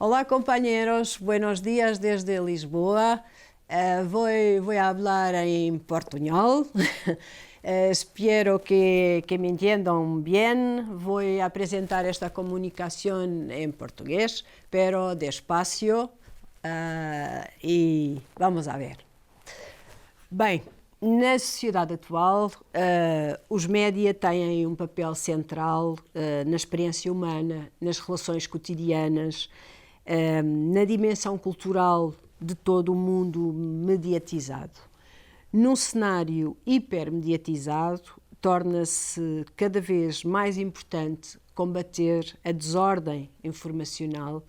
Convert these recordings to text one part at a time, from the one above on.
Hola compañeros, buenos días desde Lisboa. Voy a hablar en portuñol. Espero que me entiendan bien. Voy a presentar esta comunicación en portugués, pero despacio. E vamos a ver. Bem, na sociedade atual, os média têm um papel central na experiência humana, nas relações cotidianas, na dimensão cultural de todo o mundo mediatizado. Num cenário hipermediatizado, torna-se cada vez mais importante combater a desordem informacional,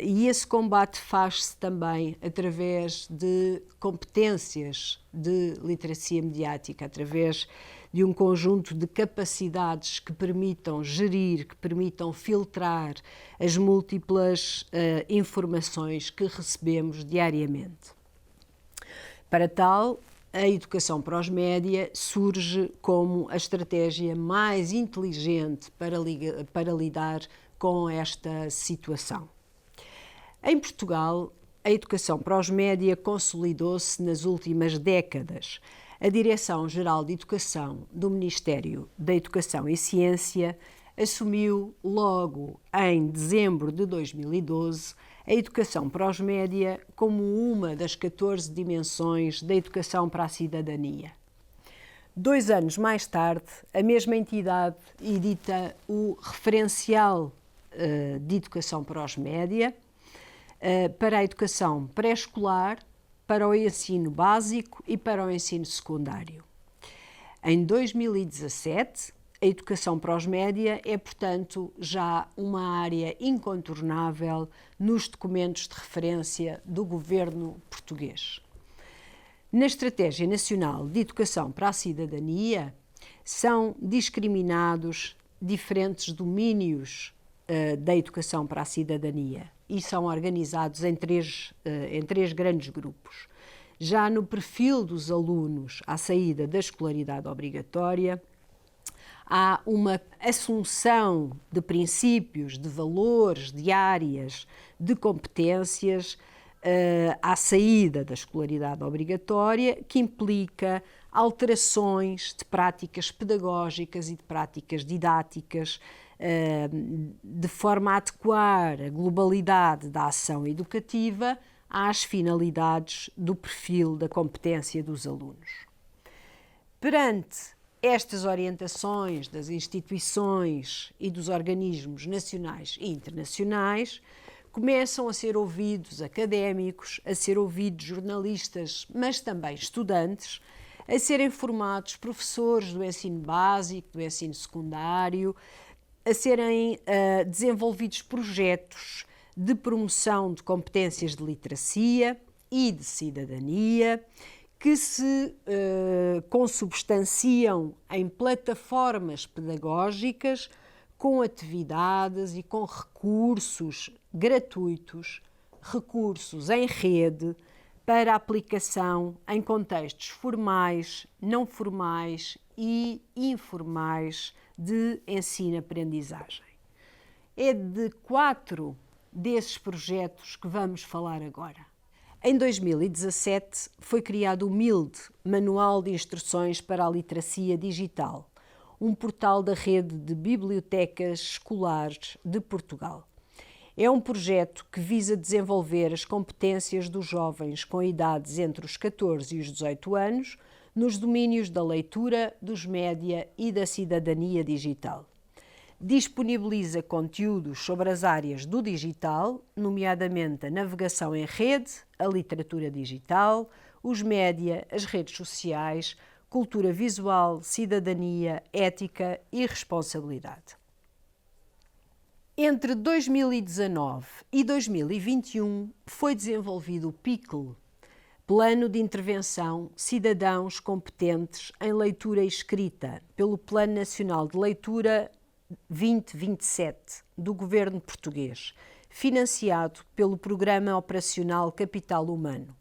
e esse combate faz-se também através de competências de literacia mediática, através de um conjunto de capacidades que permitam gerir, que permitam filtrar as múltiplas informações que recebemos diariamente. Para tal, a educação para os média surge como a estratégia mais inteligente para lidar com esta situação. Em Portugal, a educação para os média consolidou-se nas últimas décadas. A Direção-Geral de Educação do Ministério da Educação e Ciência assumiu logo em dezembro de 2012 a educação para os média como uma das 14 dimensões da educação para a cidadania. 2 anos mais tarde, a mesma entidade edita o referencial de educação para os média, para a educação pré-escolar, para o ensino básico e para o ensino secundário. Em 2017, a educação para os média é, portanto, já uma área incontornável nos documentos de referência do governo português. Na Estratégia Nacional de Educação para a Cidadania, são discriminados diferentes domínios da educação para a cidadania e são organizados em três grandes grupos. Já no perfil dos alunos à saída da escolaridade obrigatória, há uma assunção de princípios, de valores, de áreas, de competências à saída da escolaridade obrigatória, que implica alterações de práticas pedagógicas e de práticas didáticas, de forma a adequar a globalidade da ação educativa às finalidades do perfil da competência dos alunos. Perante estas orientações das instituições e dos organismos nacionais e internacionais, começam a ser ouvidos académicos, a ser ouvidos jornalistas, mas também estudantes, a serem formados professores do ensino básico, do ensino secundário, a serem desenvolvidos projetos de promoção de competências de literacia e de cidadania, que se consubstanciam em plataformas pedagógicas com atividades e com recursos gratuitos, recursos em rede para aplicação em contextos formais, não formais e informais de ensino-aprendizagem. É de 4 desses projetos que vamos falar agora. Em 2017 foi criado o MILD, Manual de Instruções para a Literacia Digital, um portal da rede de bibliotecas escolares de Portugal. É um projeto que visa desenvolver as competências dos jovens com idades entre os 14 e os 18 anos nos domínios da leitura, dos média e da cidadania digital. Disponibiliza conteúdos sobre as áreas do digital, nomeadamente a navegação em rede, a literatura digital, os média, as redes sociais, cultura visual, cidadania, ética e responsabilidade. Entre 2019 e 2021 foi desenvolvido o PICL, Plano de Intervenção Cidadãos Competentes em Leitura e Escrita, pelo Plano Nacional de Leitura 2027 do Governo Português, financiado pelo Programa Operacional Capital Humano.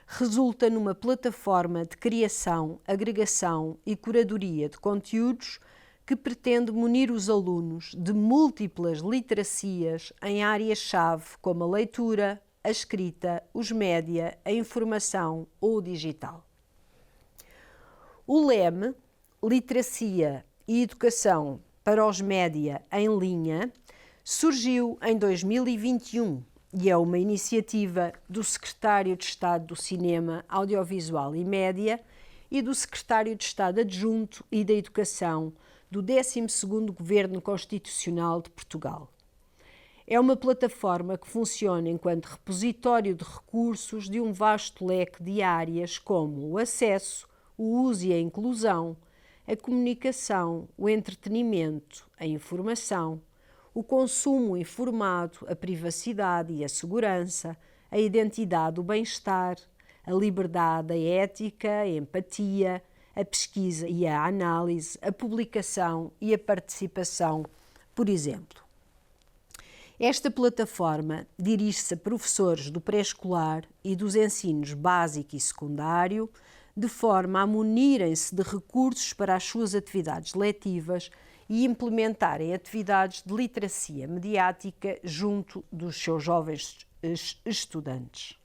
Resulta numa plataforma de criação, agregação e curadoria de conteúdos que pretende munir os alunos de múltiplas literacias em áreas-chave como a leitura, a escrita, os média, a informação ou o digital. O LEM, Literacia e Educação para os Média em Linha, surgiu em 2021 e é uma iniciativa do Secretário de Estado do Cinema, Audiovisual e Média e do Secretário de Estado Adjunto e da Educação do 12º Governo Constitucional de Portugal. É uma plataforma que funciona enquanto repositório de recursos de um vasto leque de áreas como o acesso, o uso e a inclusão, a comunicação, o entretenimento, a informação, o consumo informado, a privacidade e a segurança, a identidade, o bem-estar, a liberdade, a ética, a empatia, a pesquisa e a análise, a publicação e a participação, por exemplo. Esta plataforma dirige-se a professores do pré-escolar e dos ensinos básico e secundário, de forma a munirem-se de recursos para as suas atividades letivas e implementarem atividades de literacia mediática junto dos seus jovens estudantes.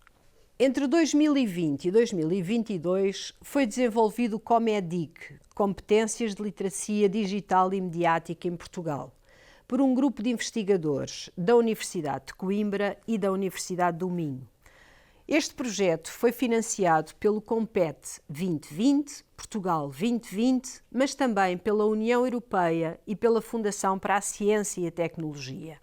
Entre 2020 e 2022 foi desenvolvido o COMEDIC, Competências de Literacia Digital e Mediática em Portugal, por um grupo de investigadores da Universidade de Coimbra e da Universidade do Minho. Este projeto foi financiado pelo Compete 2020, Portugal 2020, mas também pela União Europeia e pela Fundação para a Ciência e a Tecnologia.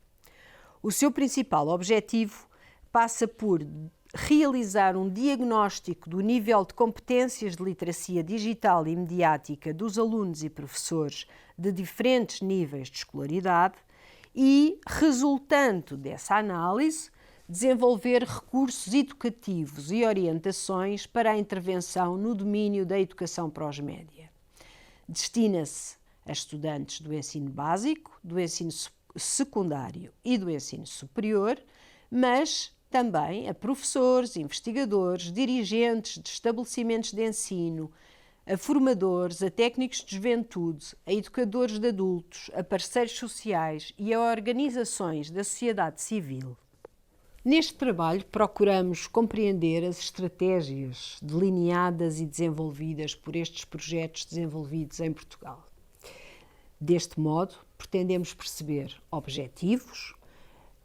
O seu principal objetivo passa por realizar um diagnóstico do nível de competências de literacia digital e mediática dos alunos e professores de diferentes níveis de escolaridade e, resultante dessa análise, desenvolver recursos educativos e orientações para a intervenção no domínio da educação para os média. Destina-se a estudantes do ensino básico, do ensino secundário e do ensino superior, mas também a professores, investigadores, dirigentes de estabelecimentos de ensino, a formadores, a técnicos de juventude, a educadores de adultos, a parceiros sociais e a organizações da sociedade civil. Neste trabalho, procuramos compreender as estratégias delineadas e desenvolvidas por estes projetos desenvolvidos em Portugal. Deste modo, pretendemos perceber objetivos,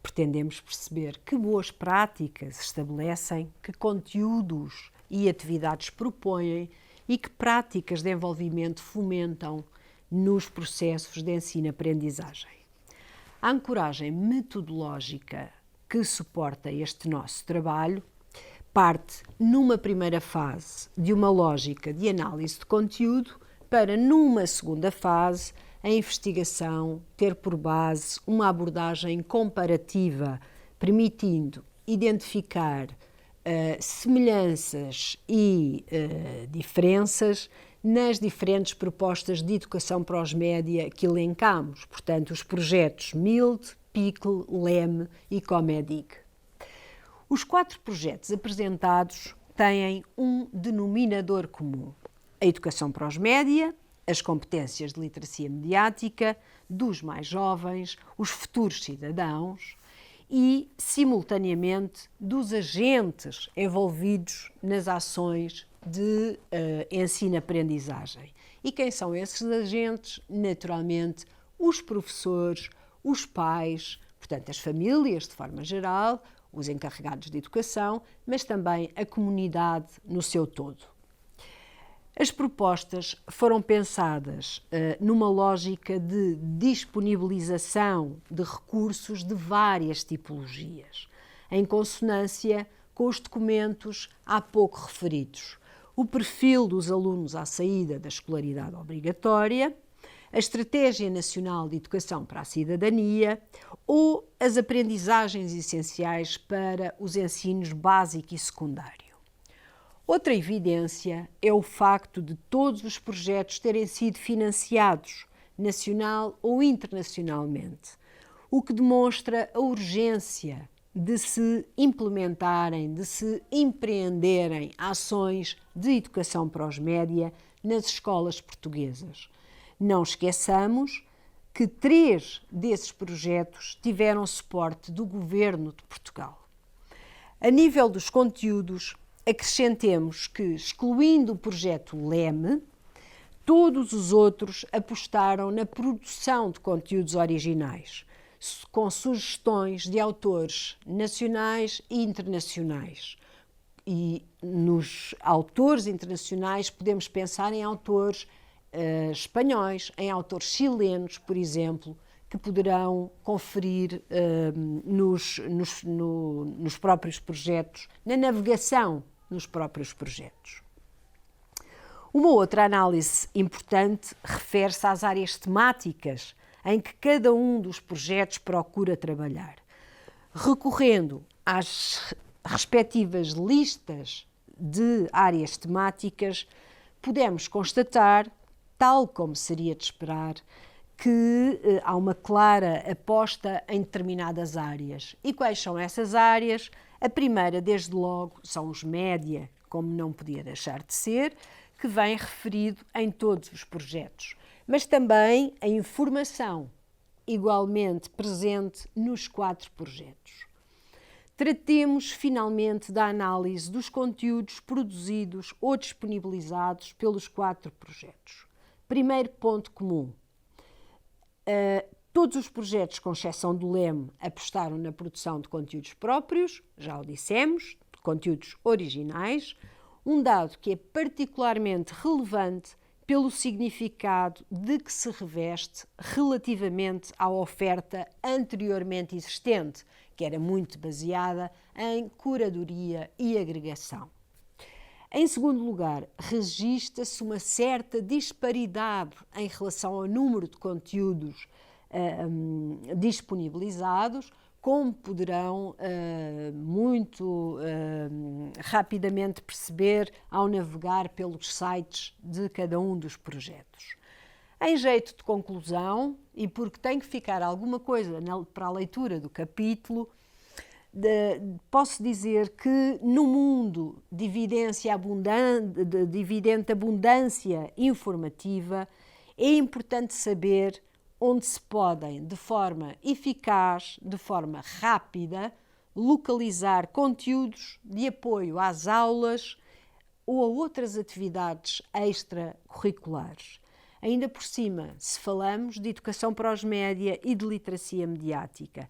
pretendemos perceber que boas práticas estabelecem, que conteúdos e atividades propõem e que práticas de envolvimento fomentam nos processos de ensino-aprendizagem. A ancoragem metodológica que suporta este nosso trabalho parte, numa primeira fase, de uma lógica de análise de conteúdo para, numa segunda fase, a investigação ter por base uma abordagem comparativa, permitindo identificar semelhanças e diferenças nas diferentes propostas de educação para os média que elencamos, portanto, os projetos MILD, PICL, LEM e COMEDIC. Os 4 projetos apresentados têm um denominador comum: a educação para os média, as competências de literacia mediática dos mais jovens, os futuros cidadãos e, simultaneamente, dos agentes envolvidos nas ações de ensino-aprendizagem. E quem são esses agentes? Naturalmente, os professores, os pais, portanto, as famílias de forma geral, os encarregados de educação, mas também a comunidade no seu todo. As propostas foram pensadas numa lógica de disponibilização de recursos de várias tipologias, em consonância com os documentos há pouco referidos: o perfil dos alunos à saída da escolaridade obrigatória, a Estratégia Nacional de Educação para a Cidadania ou as aprendizagens essenciais para os ensinos básico e secundário. Outra evidência é o facto de todos os projetos terem sido financiados, nacional ou internacionalmente, o que demonstra a urgência de se implementarem, de se empreenderem ações de educação para os média nas escolas portuguesas, Não esqueçamos que 3 desses projetos tiveram suporte do Governo de Portugal. A nível dos conteúdos, acrescentemos que, excluindo o projeto LEME, todos os outros apostaram na produção de conteúdos originais, com sugestões de autores nacionais e internacionais. E nos autores internacionais podemos pensar em autores espanhóis, em autores chilenos, por exemplo, que poderão conferir nos próprios projetos, na navegação nos próprios projetos. Uma outra análise importante refere-se às áreas temáticas em que cada um dos projetos procura trabalhar. Recorrendo às respectivas listas de áreas temáticas, podemos constatar, tal como seria de esperar, que há uma clara aposta em determinadas áreas. E quais são essas áreas? A primeira, desde logo, são os média, como não podia deixar de ser, que vem referido em todos os projetos, mas também a informação, igualmente presente nos 4 projetos. Tratemos, finalmente, da análise dos conteúdos produzidos ou disponibilizados pelos 4 projetos. Primeiro ponto comum. Todos os projetos, com exceção do LEME, apostaram na produção de conteúdos próprios, já o dissemos, de conteúdos originais, um dado que é particularmente relevante pelo significado de que se reveste relativamente à oferta anteriormente existente, que era muito baseada em curadoria e agregação. Em segundo lugar, registra-se uma certa disparidade em relação ao número de conteúdos disponibilizados, como poderão muito rapidamente perceber ao navegar pelos sites de cada um dos projetos. Em jeito de conclusão, e porque tem que ficar alguma coisa para a leitura do capítulo, posso dizer que no mundo de evidente abundância informativa, é importante saber onde se podem, de forma eficaz, de forma rápida, localizar conteúdos de apoio às aulas ou a outras atividades extracurriculares. Ainda por cima, se falamos de educação para os média e de literacia mediática,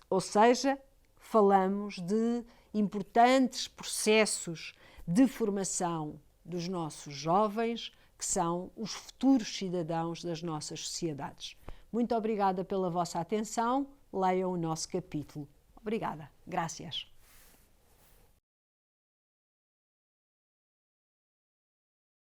ou seja, falamos de importantes processos de formação dos nossos jovens, que são os futuros cidadãos das nossas sociedades. Muito obrigada pela vossa atenção. Leiam o nosso capítulo. Obrigada. Graças.